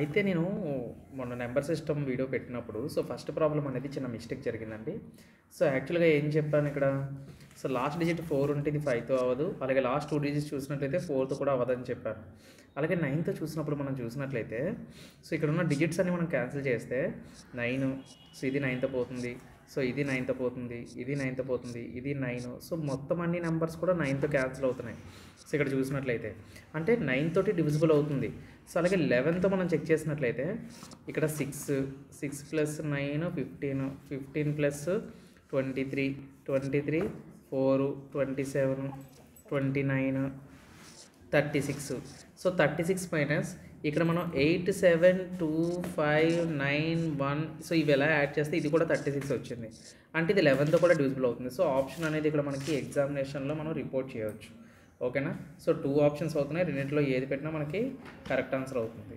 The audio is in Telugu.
అయితే నేను మొన్న నెంబర్ సిస్టమ్ వీడియో పెట్టినప్పుడు ఫస్ట్ ప్రాబ్లం అనేది చిన్న మిస్టేక్ జరిగిందండి. యాక్చువల్‌గా ఏం చెప్పాను ఇక్కడ, లాస్ట్ డిజిట్ 4 ఉంటే ఇది 5తో అవ్వదు. అలాగే లాస్ట్ 2 డిజిట్స్ చూసినట్లయితే 4తో కూడా అవ్వదని చెప్పాను. అలాగే 9తో చూసినప్పుడు మనం చూసినట్లయితే ఇక్కడ ఉన్న డిజిట్స్ అన్ని మనం క్యాన్సిల్ చేస్తే 9 ఇది 9తో పోతుంది. ఇది 9తో పోతుంది. ఇది 9తో పోతుంది. ఇది 9. మొత్తం అన్ని నెంబర్స్ కూడా 9తో క్యాన్సిల్ అవుతున్నాయి. ఇక్కడ చూసినట్లయితే అంటే 9 తోటి డివిజిబుల్ అవుతుంది. అలాగే 11తో మనం చెక్ చేసినట్లయితే ఇక్కడ 6 + 9 15 15 + 23 23 4 27 29 36. 36 మైనస్ ఇక్కడ మనం 8 7 2 5 9 1 ఇవి ఎలా యాడ్ చేస్తే ఇది కూడా 36 వచ్చింది. అంటే ఇది 11తో కూడా డివిజిబుల్ అవుతుంది. ఆప్షన్ అనేది ఇక్కడ మనకి ఎగ్జామినేషన్లో మనం రిపోర్ట్ చేయవచ్చు. ఓకేనా. 2 ఆప్షన్స్ అవుతున్నాయి. రెండింటిలో ఏది పెట్టినా మనకి కరెక్ట్ ఆన్సర్ అవుతుంది.